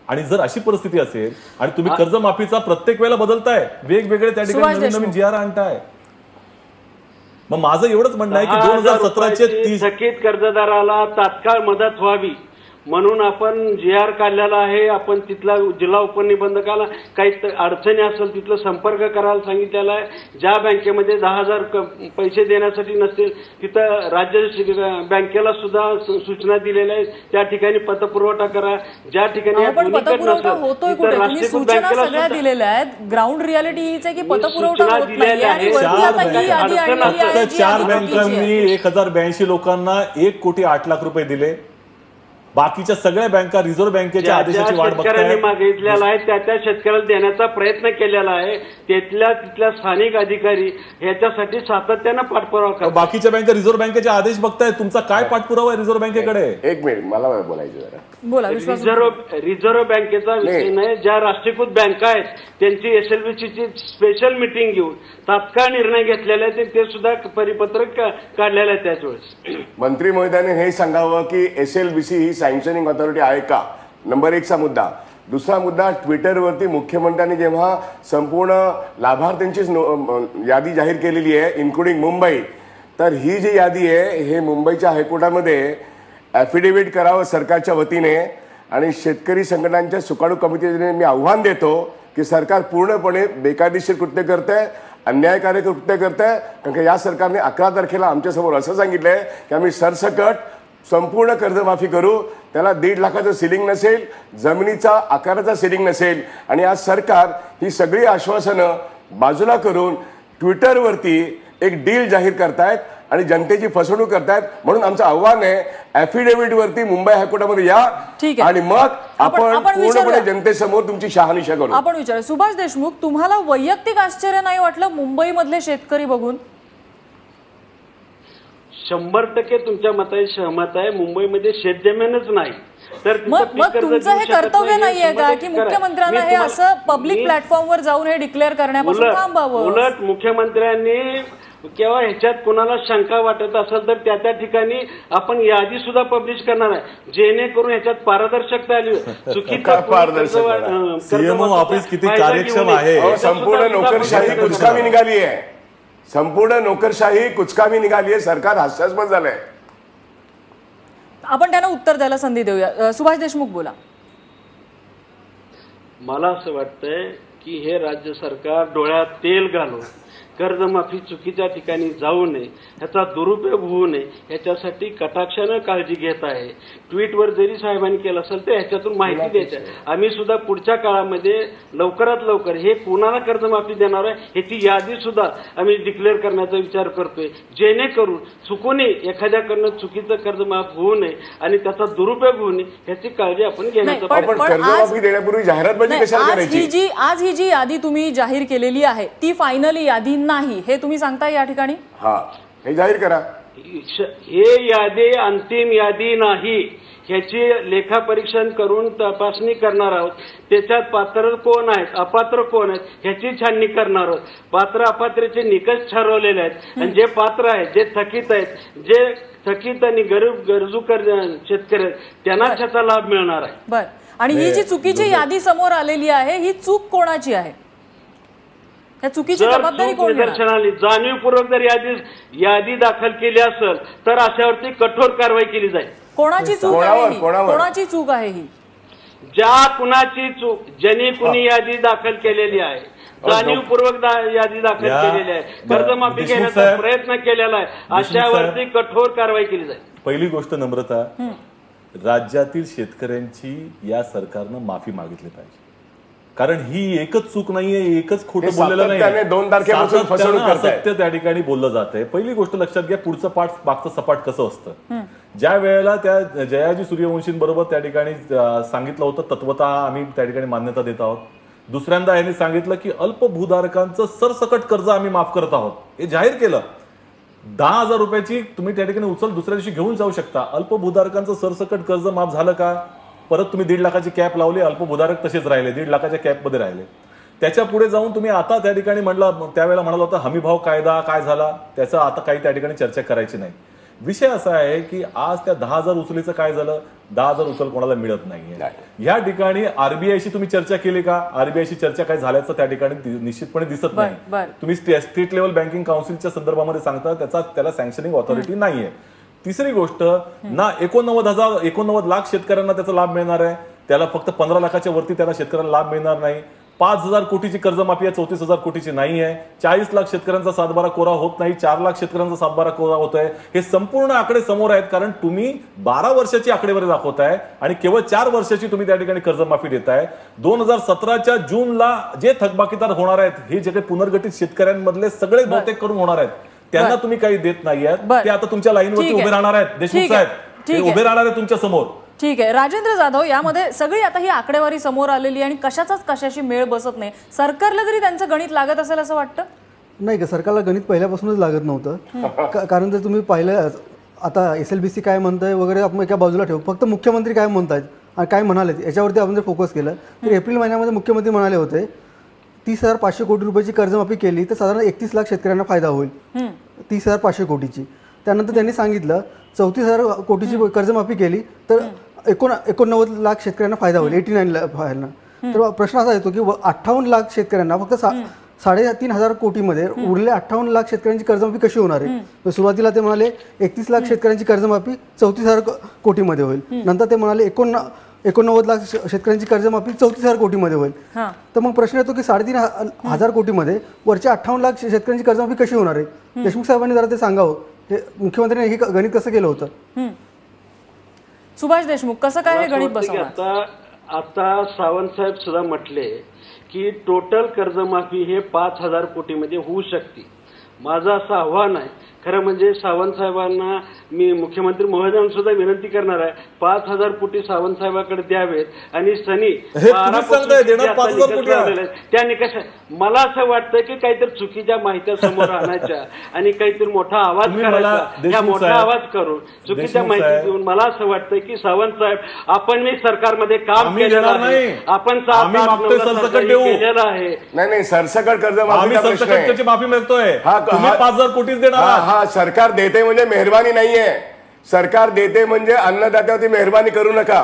आणि जर अशी परिस्थिती असेल आणि तुम्ही कर्जमाफीचा प्रत्येक वेळेला बदलताय, वेगवेगळे त्या ठिकाणी नवीन GR आणताय, मग माझं एवढंच म्हणणं आहे की 2017चे 30 थकीत कर्जदाराला तात्काळ मदत व्हावी म्हणून आपण GR काढलेला आहे. आपण तिथला जिल्हा उपनिबंधकाला काही अडचणी असेल तिथलं संपर्क करायला सांगितलेला आहे. ज्या बँकेमध्ये 10,000 पैसे देण्यासाठी नसतील तिथं राज्य बँकेला सुद्धा सूचना दिलेल्या आहेत, त्या ठिकाणी पतपुरवठा करा. ज्या ठिकाणी पतपुरवठा होतोय कुठे? तुम्ही सूचना सगळ्या दिलेल्या आहेत. ग्राउंड रियालिटी हीच आहे की पतपुरवठा होत नाही आणि वरती आता ही यादी आलेली आहे. 4 बँकांनी 1082 लोकांना 1,08,00,000 रुपये दिले. बाकीच्या सगळ्या बँका रिझर्व्ह बँकेच्या ज्या आदेशाची वाट शेतकऱ्यांनी बघतायत. मागितलेला आहे त्या शेतकऱ्याला देण्याचा प्रयत्न केलेला आहे. तिथल्या स्थानिक अधिकारी याच्यासाठी सातत्यानं पाठपुरावा करतात. बाकीच्या बँका रिझर्व्ह बँकेचे आदेश बघतायत. तुमचा काय पाठपुरावा आहे रिझर्व्ह बँकेकडे? एक मिनिट मला बोलायचं जरा. बोला विश्वास. रिझर्व्ह बँकेचा विषय नाही. ज्या राष्ट्रीयकृत बँका आहेत त्यांची एसएलबीसीची स्पेशल मिटिंग घेऊन तात्काळ निर्णय घेतलेला आहे. ते सुद्धा परिपत्रक काढलेलं आहे त्याच वेळेस. मंत्री महोदयाने हे सांगावं की एसएलबीसी ही सँक्शनिंग ऑथॉरिटी आहे का, नंबर 1चा मुद्दा. दुसरा मुद्दा, ट्विटरवरती मुख्यमंत्र्यांनी जेव्हा संपूर्ण लाभार्थ्यांची यादी जाहीर केलेली आहे इन्क्लुडिंग मुंबई, तर ही जी यादी आहे हे मुंबईच्या हायकोर्टामध्ये ॲफिडेव्हिट करावं सरकारच्या वतीने. आणि शेतकरी संघटनांच्या सुकाणू कमिटीने मी आव्हान देतो की सरकार पूर्णपणे बेकायदेशीर कृत्य करतंय, अन्यायकारक कृत्य करतंय. कारण की या सरकारने 11 तारखेला आमच्यासमोर असं सांगितलंय की आम्ही सरसकट संपूर्ण कर्जमाफी करू. त्याला 1.5 लाखाचं सिलिंग नसेल, जमिनीचा आकाराचा सिलिंग नसेल. आणि आज सरकार ही सगळी आश्वासनं बाजूला करून ट्विटरवरती एक डील जाहीर करतायत आणि जनतेची फसवणूक करतायत. म्हणून आमचं आव्हान आहे, ॲफिडेव्हिट वरती मुंबई हायकोर्टामध्ये या आणि मग आपण पूर्णपणे जनतेसमोर तुमची शहानिशा करू. आपण विचारू सुभाष देशमुख, तुम्हाला वैयक्तिक आश्चर्य नाही वाटलं मुंबई मधले शेतकरी बघून? 100% तुमच्या मताशी सहमत आहे. मुंबईमध्ये शेतजमीनच नाही तर मग तुमचं हे कर्तव्य नाहीये का की मुख्यमंत्र्यांना हे असं पब्लिक प्लॅटफॉर्मवर जाऊन हे डिक्लेअर करण्यापासून थांबावं? उलट मुख्यमंत्र्यांनी केव्हा ह्याच्यात कुणाला शंका वाटत असेल तर त्या ठिकाणी आपण यादी सुद्धा पब्लिश करणार आहे जेणेकरून ह्याच्यात पारदर्शकता आली. सीएमओ ऑफिस किती कार्यक्षम आहे. संपूर्ण नोकरशाही कुचकामी निघाली आहे. संपूर्ण नोकरशाही कुचकामी निघाली आहे. सरकार हास्यास्पद झालंय. आपण त्यांना उत्तर द्यायला संधी देऊया. सुभाष देशमुख बोला. मला असं वाटतंय की हे राज्य सरकार डोळ्यात तेल घालून कर्जमाफी चुकीच्या ठिकाणी जाऊ नये, ह्याचा दुरुपयोग होऊ नये ह्याच्यासाठी कटाक्षानं काळजी घेत आहे. ट्विटवर जरी साहेबांनी केलं असेल तर ह्याच्यातून माहिती द्यायची. आम्ही सुद्धा पुढच्या काळामध्ये लवकरात लवकर हे कुणाला कर्जमाफी देणार आहे ह्याची यादी सुद्धा आम्ही डिक्लेअर करण्याचा विचार करतोय जेणेकरून चुकून एखाद्याकडनं चुकीचं कर्जमाफ होऊ नये आणि त्याचा दुरुपयोग होऊ नये ह्याची काळजी आपण घेण्याचा. कर्जमाफी देण्यापूर्वी जाहिरातबाजी कशाला करायची? आज ही जी यादी तुम्ही जाहीर केलेली आहे ती फायनली यादी नाही हे तुम्ही सांगताय या ठिकाणी? हा, हे जाहीर करा. हे यादी अंतिम यादी नाही. ह्याची लेखापरीक्षण करून तपासणी करणार आहोत. त्याच्यात पात्र कोण आहेत, अपात्र कोण आहेत ह्याची छाननी करणार आहोत. पात्र अपात्रचे निकष ठरवलेले आहेत आणि जे पात्र आहेत, जे थकीत आहेत, जे थकीत आणि गरजू शेतकरी त्यांना त्याचा लाभ मिळणार आहे. बर, आणि ही जी चुकीची यादी समोर आलेली आहे ही चूक कोणाची आहे? त्या चुकीची जबाबदारी कोण घेणार? निदर्शनाली जाणीवपूर्वक जर यादी दाखल केली असेल तर अशावरती कठोर कारवाई केली जाईल. कोणाची चूक आहे? कोणाची चूक आहे ही? ज्या कुणाची चूक, ज्यांनी कुणी यादी दाखल केलेली आहे, जाणीवपूर्वक यादी दाखल केलेली आहे, कर्जमाफी घेण्याचा प्रयत्न केलेला आहे, अशावरती कठोर कारवाई केली जाईल. पहिली गोष्ट नम्रता, राज्यातील शेतकऱ्यांची या सरकारनं माफी मागितली पाहिजे. कारण ही एकच चूक नाहीये, एकच खोटं बोललेलं नाही. 2 तारखेपासून फसवणूक असत्य त्या ठिकाणी बोललं जातंय. पहिली गोष्ट लक्षात घ्या, पुढचं पाठ मागचं सपाट कसं असतं. ज्या वेळेला त्या जयाजी सूर्यवंशींबरोबर त्या ठिकाणी सांगितलं होतं तत्वतः आम्ही त्या ठिकाणी मान्यता देत आहोत. दुसऱ्यांदा यांनी सांगितलं की अल्प भूधारकांचं सरसकट कर्ज आम्ही माफ करत आहोत. हे जाहीर केलं. 10,000 रुपयाची तुम्ही त्या ठिकाणी उचल दुसऱ्या दिवशी घेऊन जाऊ शकता. अल्प भूधारकांचं सरसकट कर्ज माफ झालं का? परत तुम्ही 1.5 लाखाची कॅप लावली, अल्प भूधारक तसेच राहिले, 1.5 लाखाच्या कॅपमध्ये राहिले. त्याच्या पुढे जाऊन तुम्ही आता त्या ठिकाणी त्यावेळेला म्हणाला होता हमीभाव कायदा काय झाला, त्याचं आता काही त्या ठिकाणी चर्चा करायची नाही. विषय असा आहे की आज त्या 10,000 उचलीचं काय झालं? 10,000 उचल कोणाला मिळत नाहीये. या ठिकाणी आरबीआयशी तुम्ही चर्चा केली का? आरबीआयशी चर्चा काय झाल्याचं त्या ठिकाणी निश्चितपणे दिसत नाही. तुम्ही स्टेट लेव्हल बँकिंग काउन्सिलच्या संदर्भामध्ये सांगता त्याला सँक्शनिंग ऑथॉरिटी नाहीये. तिसरी गोष्ट, ना 89 लाख शेतकऱ्यांना त्याचा लाभ मिळणार आहे, त्याला फक्त 15 लाखाच्या वरती त्याला शेतकऱ्यांना लाभ मिळणार नाही. 5,000 कोटीची कर्जमाफी आहे, 34,000 कोटीची नाही आहे. 40 लाख शेतकऱ्यांचा 7/12 कोरा होत नाही, 4 लाख शेतकऱ्यांचा 7/12 कोरा होत आहे. हे संपूर्ण आकडे समोर आहेत. कारण तुम्ही 12 वर्षाची आकडेवारी दाखवताय आणि केवळ 4 वर्षाची तुम्ही त्या ठिकाणी कर्जमाफी देताय. 2017च्या जूनला जे थकबाकीदार होणार आहेत, हे जे काही पुनर्गठित शेतकऱ्यांमधले सगळे बहुतेक करून होणार आहेत, त्यांना तुम्ही काही देत नाहीये. ते आता तुमच्या लाईनवरती उभे राहणार आहेत. देशमुख साहेब ते उभे राहणार आहेत तुमच्या समोर. ठीक आहे. राजेंद्र जाधव, यामध्ये सगळी आता ही आकडेवारी समोर आलेली आणि कशाचाच कशाशी मेळ बसत नाही. सरकारला तरी त्यांचं गणित लागत असेल असं वाटतं? नाही का, सरकारला गणित पहिल्यापासूनच लागत नव्हतं. कारण जर तुम्ही पाहिलं आता SLBC काय म्हणतंय वगैरे आपण एका बाजूला ठेवू, फक्त मुख्यमंत्री काय म्हणतायत आणि काय म्हणाले याच्यावरती आपण जर फोकस केलं तर एप्रिल महिन्यामध्ये मुख्यमंत्री म्हणाले होते 30,500 कोटी रुपयाची कर्जमाफी केली तर साधारण 31 लाख शेतकऱ्यांना फायदा होईल. 30,500 कोटीची. त्यानंतर त्यांनी सांगितलं 34,000 कोटीची कर्जमाफी केली तर 89 लाख शेतकऱ्यांना फायदा होईल, 89 लाख. तर प्रश्न असा येतो की 58 लाख शेतकऱ्यांना फक्त 3,500 कोटीमध्ये उरले 58 लाख शेतकऱ्यांची कर्जमाफी कशी होणार आहे? सुरुवातीला ते म्हणाले 31 लाख शेतकऱ्यांची कर्जमाफी 34,000 कोटीमध्ये होईल. नंतर ते म्हणाले 89 लाख शेतकऱ्यांची कर्जमाफी 34,000 कोटीमध्ये होईल. तर मग प्रश्न येतो की 3,500 कोटीमध्ये वरच्या 58 लाख शेतकऱ्यांची कर्जमाफी कशी होणार आहे? देशमुख साहेबांनी जरा ते सांगावं. हे मुख्यमंत्र्यांनी हे गणित कसं केलं होतं? सुभाष देशमुख, कसं काय हे गणित बसवणार? आता सावंत साहेब सुद्धा म्हटले की टोटल कर्जमाफी हे 5,000 कोटीमध्ये होऊ शकते. माझं असं आव्हान आहे, खरं म्हणजे सावंत साहेबांना मी मुख्यमंत्री महोदयांना सुद्धा विनंती करणार आहे 5,000 कोटी सावंत साहेबांकडे द्यावेत आणि सनी त्या निकष. मला असं वाटतं की काहीतरी चुकीच्या माहित्या समोर आणायच्या आणि काहीतरी मोठा आवाज करायचा. या मोठा आवाज करून चुकीच्या माहिती देऊन मला असं वाटतं की सावंत साहेब, आपण मी सरकारमध्ये काम केलेलं आहे, आपण केलेलं आहे. नाही सरसकट कर्जमाफी माफी मागतोय. 5,000 कोटीच देणार. हा सरकार देते म्हणजे मेहरबानी नाहीये. सरकार देते म्हणजे अन्नदात्यावरती मेहरबानी करू नका.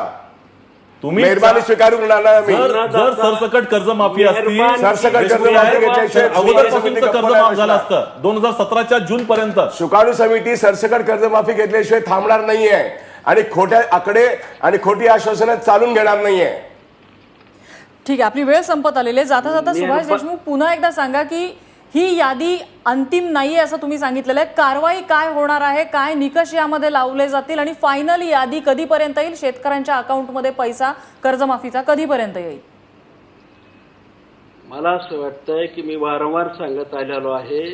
तुम्ही मेहरबानी स्वीकारू नका. जर सरसकट कर्जमाफी असती, सरसकट कर्जमाफी घेतल्याशिवाय अगोदरपासून कर्ज माफ झालं असतं 2017च्या जून पर्यंत. सुकाणू समिती सरसकट कर्जमाफी घेतल्याशिवाय थांबणार नाहीये आणि खोट्या आकडे आणि खोटी आश्वासनं चालून घेणार नाहीये. ठीक आहे, आपली वेळ संपत आलेली आहे. जाता जाता सुभाष देशमुख, पुन्हा एकदा सांगा की ही यादी अंतिम नाहीये असं तुम्ही सांगितलेलं आहे. कारवाई काय होणार आहे, काय निकष यामध्ये लावले जातील आणि फायनल यादी कधीपर्यंत येईल? शेतकऱ्यांच्या अकाउंटमध्ये पैसा कर्जमाफीचा कधीपर्यंत येईल? मला असं वाटतंय की मी वारंवार सांगत आलेलो आहे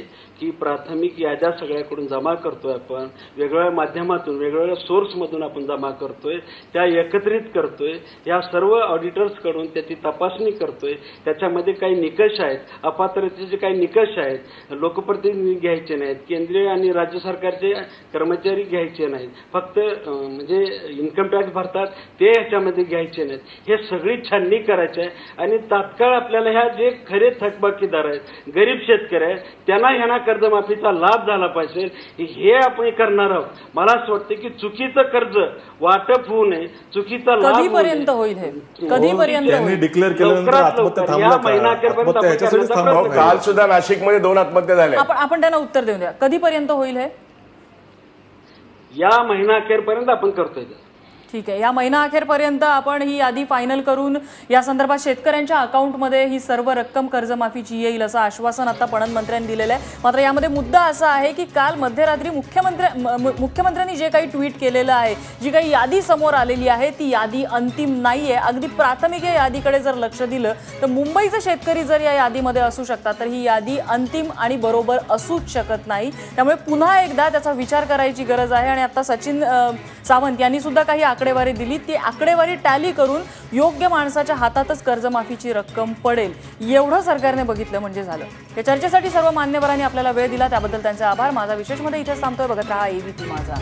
की प्राथमिक याद्या सगळ्याकडून जमा करतोय आपण, वेगवेगळ्या माध्यमातून वेगवेगळ्या सोर्समधून आपण जमा करतोय, त्या एकत्रित करतोय, या सर्व ऑडिटर्सकडून त्याची तपासणी करतोय. त्याच्यामध्ये काही निकष आहेत, अपात्रतेचे काही निकष आहेत, लोकप्रतिनिधी घ्यायचे नाहीत, केंद्रीय आणि राज्य सरकारचे कर्मचारी घ्यायचे नाहीत, फक्त म्हणजे इन्कम टॅक्स भरतात ते ह्याच्यामध्ये घ्यायचे नाहीत. हे सगळी छाननी करायची आहे आणि तात्काळ आपल्याला ह्या जे खरे थकबाकीदार आहेत, गरीब शेतकरी आहेत, त्यांना ह्यांना कर्जमाफीचा लाभ झाला पाहिजे, हे आपण करणार आहोत. मला असं वाटतं की चुकीचं कर्ज वाटप होऊ नये, चुकीचा लाभ कधीपर्यंत होईल हे? कधीपर्यंत डिक्लेअर केल्यानंतर आत्महत्या थांबल्या. काल सुद्धा नाशिकमध्ये 2 आत्महत्या झाल्या. आपण त्यांना उत्तर देऊन द्या, कधीपर्यंत होईल हे? या महिनाअखेरपर्यंत आपण करतोय. ठीक आहे, या महिना अखेरपर्यंत आपण ही यादी फायनल करून या संदर्भात शेतकऱ्यांच्या अकाउंटमध्ये ही सर्व रक्कम कर्जमाफीची येईल असं आश्वासन आता पणन मंत्र्यांनी दिलेलं आहे. मात्र यामध्ये मुद्दा असा आहे की काल मध्यरात्री मुख्यमंत्र्यांनी जे काही ट्विट केलेलं आहे, जी काही यादी समोर आलेली आहे ती यादी अंतिम नाहीये. अगदी प्राथमिक या यादीकडे जर लक्ष दिलं तर मुंबईचे शेतकरी जर या यादीमध्ये असू शकतात तर ही यादी अंतिम आणि बरोबर असूच शकत नाही. त्यामुळे पुन्हा एकदा त्याचा विचार करायची गरज आहे. आणि आता सचिन सावंत यांनी सुद्धा काही आकडेवारी दिली, ती आकडेवारी टॅली करून योग्य माणसाच्या हातातच कर्जमाफीची रक्कम पडेल एवढं सरकारने बघितलं म्हणजे झालं. या चर्चेसाठी सर्व मान्यवरांनी आपल्याला वेळ दिला त्याबद्दल त्यांचे आभार. माझा विशेषमध्ये इथेच थांबतोय. बघत रहा ABP माझा.